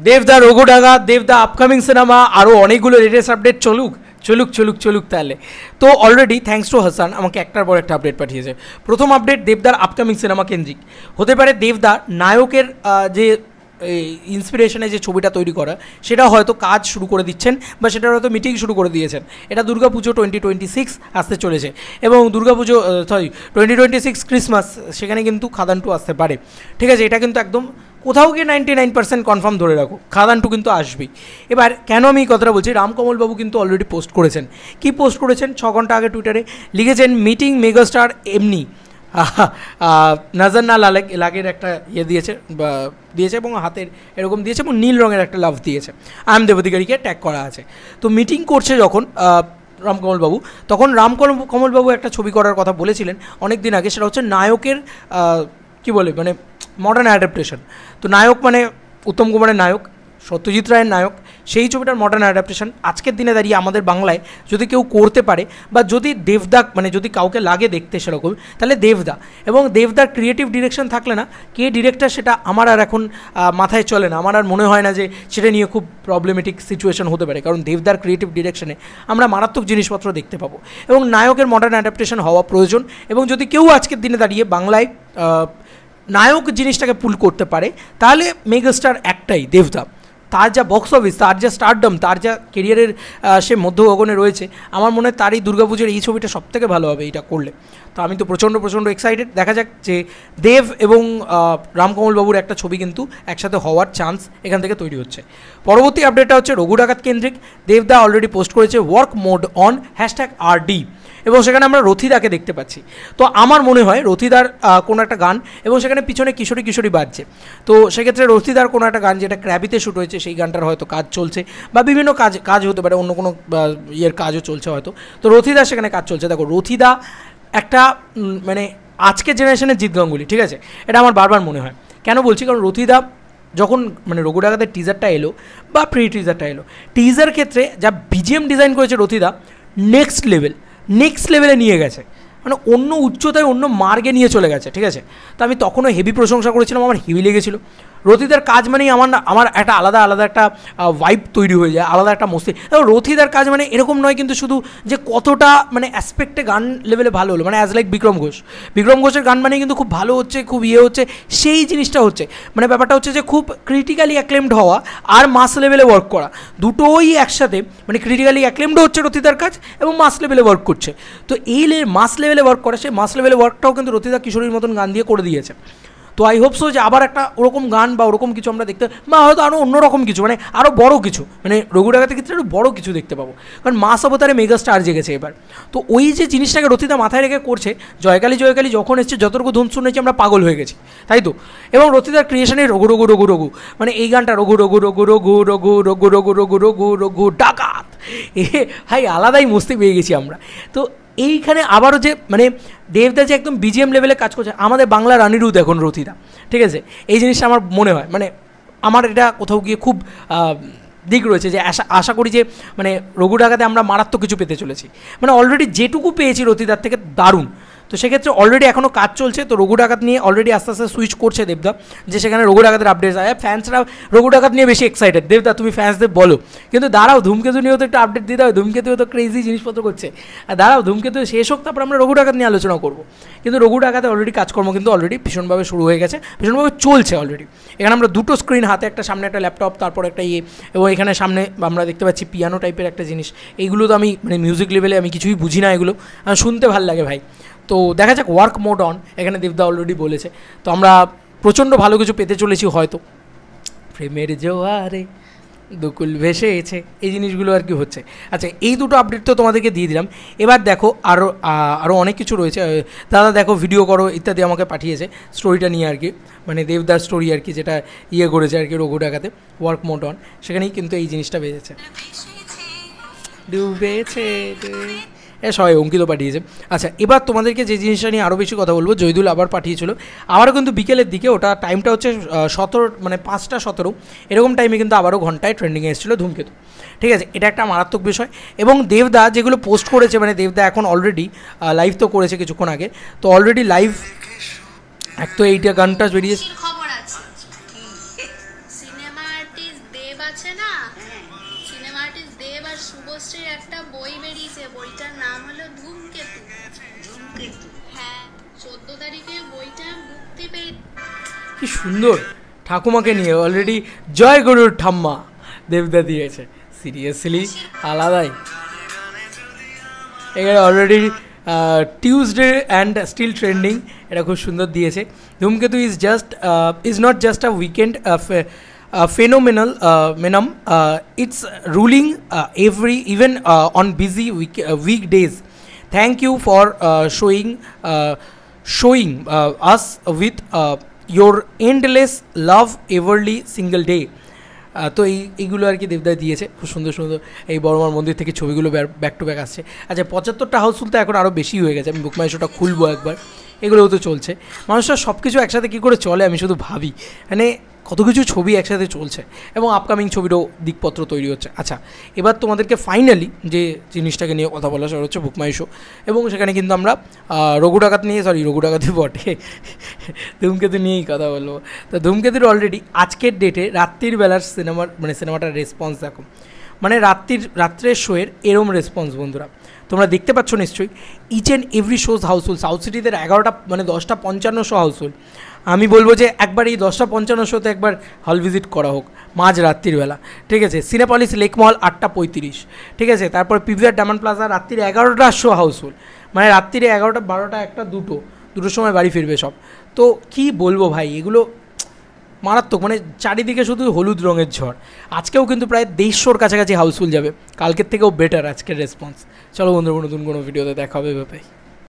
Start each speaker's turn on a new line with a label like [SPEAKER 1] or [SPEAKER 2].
[SPEAKER 1] দেবদা রঘুডাঙ্গা, দেবদা upcoming cinema, আরও অনেকগুলো লেটেস্ট আপডেট চলুক তাহলে। তো অলরেডি থ্যাঙ্কস টু হাসান আমাকে একটার পর একটা আপডেট পাঠিয়েছে। প্রথম আপডেট, দেবদার আপকামিং সিনেমা কেন্দ্রিক হতে পারে। দেবদা নায়কের যে ইন্সপিরেশনে যে ছবিটা তৈরি করা, সেটা হয়তো কাজ শুরু করে দিচ্ছেন বা সেটার হয়তো মিটিং শুরু করে দিয়েছেন। এটা দুর্গাপুজো 2026 আসতে চলেছে এবং দুর্গাপুজো 2026 ক্রিসমাস, সেখানে কিন্তু খাদান 2 আসতে পারে। ঠিক আছে, এটা কিন্তু একদম কোথাও গিয়ে 99% কনফার্ম ধরে রাখো, খাদান 2 কিন্তু আসবেই। এবার কেন আমি এই কথাটা বলছি, রামকমল বাবু কিন্তু অলরেডি পোস্ট করেছেন। কি পোস্ট করেছেন? 6 ঘন্টা আগে টুইটারে লিখেছেন, মিটিং মেগাস্টার এমনি নজর না লাগের একটা দিয়েছে এবং হাতের এরকম দিয়েছে এবং নীল রঙের একটা লাভ দিয়েছে। আই এম দেবাধিকারীকে ট্যাগ করা আছে। তো মিটিং করছে যখন রামকমল বাবু, তখন রামকমল বাবু একটা ছবি করার কথা বলেছিলেন অনেক দিন আগে। সেটা হচ্ছে নায়কের কি বলে মানে মডার্ন অ্যাডাপ্টেশন। তো নায়ক মানে উত্তম কুমারের নায়ক, সত্যজিৎ রায়ের নায়ক, সেই ছবিটার মডার্ন অ্যাডাপ্টেশন আজকের দিনে দাঁড়িয়ে আমাদের বাংলায় যদি কেউ করতে পারে বা যদি দেবদা মানে যদি কাউকে লাগে দেখতে সেরকম, তাহলে দেবদা। এবং দেবদার ক্রিয়েটিভ ডিরেকশন থাকলে না, কে ডিরেক্টর সেটা আমার আর এখন মাথায় চলে না। আমার আর মনে হয় না যে সেটা নিয়ে খুব প্রবলেমেটিক সিচুয়েশন হতে পারে, কারণ দেবদার ক্রিয়েটিভ ডিরেকশনে আমরা মারাত্মক জিনিসপত্র দেখতে পাবো এবং নায়কের মডার্ন অ্যাডাপ্টেশন হওয়া প্রয়োজন। এবং যদি কেউ আজকের দিনে দাঁড়িয়ে বাংলায় নায়ক জিনিসটাকে পুল করতে পারে, তাহলে মেগাস্টার একটাই, দেবদা। তার যা বক্স অফিস, তার যা স্টারডম, তার যা কেরিয়ারের সে মধ্য গগনে রয়েছে, আমার মনে হয় তারই দুর্গাপুজোর এই ছবিটা সবথেকে ভালো হবে এটা করলে। তো আমি তো প্রচণ্ড এক্সাইটেড। দেখা যাক যে দেব এবং রামকমল বাবুর একটা ছবি কিন্তু একসাথে হওয়ার চান্স এখান থেকে তৈরি হচ্ছে। পরবর্তী আপডেটটা হচ্ছে রঘু ডাকাত কেন্দ্রিক। দেবদা অলরেডি পোস্ট করেছে ওয়ার্ক মোড অন #RD এবং সেখানে আমরা রথিদাকে দেখতে পাচ্ছি। তো আমার মনে হয় রথিদার কোনো একটা গান এবং সেখানে পিছনে কিশোরী বাজছে। তো সেক্ষেত্রে রথিদার কোনো একটা গান যেটা ক্র্যাবিতে শ্যুট হয়েছে, সেই গানটার হয়তো কাজ চলছে বা বিভিন্ন কাজ হতে পারে, অন্য কোনো ইয়ের কাজও চলছে হয়তো। তো রথিদা সেখানে কাজ চলছে। দেখো রথিদা একটা মানে আজকের জেনারেশনের জিৎ গাঙ্গুলি, ঠিক আছে, এটা আমার বারবার মনে হয়। কেন বলছি? কারণ রথিদা যখন মানে রঘু ডাকাতের টিজারটা এলো বা প্রি টিজারটা এলো, টিজার ক্ষেত্রে যা বিজিএম ডিজাইন করেছে রথিদা, নেক্সট লেভেলে নিয়ে গেছে, মানে অন্য উচ্চতায় অন্য মার্গে নিয়ে চলে গেছে। ঠিক আছে, তো আমি তখনও হেভি প্রশংসা করেছিলাম, আমার হেভি লেগেছিলো। রথিদার কাজ মানেই আমার একটা আলাদা একটা ভাইব তৈরি হয়ে যায়, আলাদা একটা মস্তি। রথিদার কাজ মানে এরকম নয় কিন্তু শুধু যে কতটা মানে অ্যাসপেক্টে গান লেভেলে ভালো হলো, মানে অ্যাজ লাইক বিক্রম ঘোষের গান মানে কিন্তু খুব ভালো হচ্ছে, খুব হচ্ছে, সেই জিনিসটা হচ্ছে। মানে ব্যাপারটা হচ্ছে যে খুব ক্রিটিক্যালি অ্যাক্লেমড হওয়া আর মাস লেভেলে ওয়ার্ক করা, দুটোই একসাথে। মানে ক্রিটিক্যালি অ্যাক্লেমডও হচ্ছে রথিদার কাজ এবং মাস লেভেলে ওয়ার্ক করছে। তো এই মাস লেভেলে ওয়ার্ক করা, সেই মাস লেভেলে ওয়ার্কটাও কিন্তু রথিদা কিশোরীর মতন গান দিয়ে করে দিয়েছে। তো আই হোপ সো যে আবার একটা ওরকম গান বা ওরকম কিছু আমরা দেখতে, বা হয়তো আরও অন্যরকম কিছু, মানে আরও বড় কিছু, মানে রঘু ডাকাতের ক্ষেত্রে আরও বড় কিছু দেখতে পাবো, কারণ মাস অবতারে মেগা স্টার জেগেছে এবার। তো ওই যে জিনিসটাকে রথিদা মাথায় রেখে করছে, জয়কালী যখন এসছে যতটুকু ধুম শুনেছি আমরা পাগল হয়ে গেছি, তাই তো। এবং রথিদার ক্রিয়েশনে রঘু মানে এই গানটা রঘু ডাকাত, হাই আলাদাই মস্তি পেয়ে গেছি আমরা। তো এইখানে আবারও যে মানে দেবদা যে একদম বিজিএম লেভেলে কাজ করছে, আমাদের বাংলা রানিরুদ এখন রথিদা, ঠিক আছে। এই জিনিসটা আমার মনে হয়, মানে আমার এটা কোথাও গিয়ে খুব দিক রয়েছে যে আশা করি যে মানে রঘু ডাকাতে আমরা মারাত্মক কিছু পেতে চলেছি। মানে অলরেডি যেটুকু পেয়েছি রথিদার থেকে দারুণ। তো সেক্ষেত্রে অলরেডি এখনও কাজ চলছে। তো রঘু ডাকাত নিয়ে অলরেডি আস্তে আস্তে সুইচ করছে দেবদা, যে সেখানে রঘু ডাকাতের আপডেটস আয়। ফ্যান্সরা রঘু ডাকাত নিয়ে বেশি এক্সাইটেড। দেবদা তুমি ফ্যান্সদের বলো, কিন্তু দাঁড়াও ধূমকেতু নিয়েও তো একটা আপডেট দিতে হবে, ধূমকেতুও তো ক্রেজি জিনিসপত্র করছে। আর দাঁড়াও ধূমকেতু শেষ হোক, তারপর আমরা রঘু ডাকাত নিয়ে আলোচনা করবো। কিন্তু রঘু ডাকাতে অলরেডি কাজকর্ম কিন্তু অলরেডি ভীষণভাবে শুরু হয়ে গেছে, ভীষণভাবে চলছে অলরেডি। এখানে আমরা দুটো স্ক্রিন হাতে, একটা সামনে একটা ল্যাপটপ, তারপর একটা এবং এখানে সামনে আমরা দেখতে পাচ্ছি পিয়ানো টাইপের একটা জিনিস। এইগুলো তো আমি মানে মিউজিক লেভেলে আমি কিছুই বুঝি না, এগুলো শুনতে ভালো লাগে ভাই। তো দেখা যাক, ওয়ার্ক মোড অন এখানে দেবদা অলরেডি বলেছে। তো আমরা প্রচণ্ড ভালো কিছু পেতে চলেছি হয়তো। প্রেমের জোয়ারে দুকুল ভেসেছে, এই জিনিসগুলো আর কি হচ্ছে। আচ্ছা, এই দুটো আপডেট তো তোমাদেরকে দিয়ে দিলাম। এবার দেখো আরও অনেক কিছু রয়েছে। দাদা দেখো ভিডিও করো ইত্যাদি আমাকে পাঠিয়েছে স্টোরিটা নিয়ে আর কি, মানে দেবদার স্টোরি আর কি, যেটা করেছে আর কি রঘু ডাকাতে, ওয়ার্ক মোড অন, সেখানেই কিন্তু এই জিনিসটা বেজেছে, ডুবেছে সবাই অঙ্কিত পাঠিয়েছে। আচ্ছা, এবার তোমাদেরকে যে জিনিসটা নিয়ে আরও বেশি কথা বলবো, জয়দুল আবার পাঠিয়েছিল, আবারও কিন্তু বিকেলের দিকে, ওটা টাইমটা হচ্ছে 17 মানে 5টা 17 এরকম টাইমে কিন্তু আবারও ঘন্টায় ট্রেন্ডিংয়ে এসেছিলো ধূমকেতু। ঠিক আছে, এটা একটা মারাত্মক বিষয়। এবং দেবদা যেগুলো পোস্ট করেছে, মানে দেবদা এখন অলরেডি লাইভ তো করেছে কিছুক্ষণ আগে, তো অলরেডি লাইভ এক তো এইটা গানটা বেরিয়েছে।
[SPEAKER 2] আছে না, সিনেমা আর্টিস্ট দেব আর শুভশ্রীর একটা বই বেরিয়েছে, বইটার নাম হলো ধূমকেতু। ধূমকেতু, হ্যাঁ 14 তারিখে বইটা মুক্তি পেয়ে।
[SPEAKER 1] কি সুন্দর ঠাকুমাকে নিয়ে অলরেডি জয় গরুর ঠাম্মা দেবদা দিয়েছে, সিরিয়াসলি আলাদাই। এখানে already Tuesday and still trending, এটা খুব সুন্দর দিয়েছে। Dhumketu is not just a weekend phenomenal menum, it's ruling even on busy weekdays. Thank you for showing us with your endless love every single day. তো এইগুলো আর কি দেবদা দিয়েছে, খুব সুন্দর সুন্দর এই বড়মার মন্দির থেকে ছবিগুলো ব্যাক টু ব্যাক আসছে। আচ্ছা 75টা হাউসফুল তো এখন আরও বেশি হয়ে গেছে, আমি বুক মাই শোটা খুলবো একবার, এগুলোও তো চলছে। মানুষরা সব কিছু একসাথে কী করে চলে আমি শুধু ভাবি, মানে কত কিছু ছবি একসাথে চলছে এবং আপকামিং ছবিরও দিকপত্র তৈরি হচ্ছে। আচ্ছা এবার তোমাদেরকে ফাইনালি যে জিনিসটাকে নিয়ে কথা বলা সেটা হচ্ছে বুক মাই শো, এবং সেখানে কিন্তু আমরা রঘু ডাকাত নিয়ে, রঘু ডাকাতি বটে, ধূমকেতু নিয়েই কথা বলবো। তো ধূমকেতুর অলরেডি আজকের ডেটে রাত্রির বেলার সিনেমাটার রেসপন্স দেখো, মানে রাত্রের শোয়ের এরম রেসপন্স বন্ধুরা তোমরা দেখতে পাচ্ছ নিশ্চয়ই। Each and every shows housefull, South সিটিতে 11টা 10:55 শো হাউসফুল। আমি বলবো যে একবার এই 10:55 শোতে একবার হল ভিজিট করা হোক মাঝ রাত্রিবেলা, ঠিক আছে। সিনেপলিস লেকমল 8:35, ঠিক আছে। তারপর পিভিআর ডায়মন্ড প্লাজা রাত্রির 11টা শো হাউসফুল, মানে রাত্রিরে 11টা 12টা 1টা 2টোর সময় বাড়ি ফিরবে সব। তো কি বলবো ভাই, এগুলো মারাত্মক, মানে চারিদিকে শুধু হলুদ রঙের ঝড়। আজকেও কিন্তু প্রায় 150-র কাছাকাছি হাউসফুল যাবে, কালকের থেকেও বেটার আজকের রেসপন্স। চলো বন্ধুরা নতুন কোনো ভিডিওতে দেখা হবে ভাই।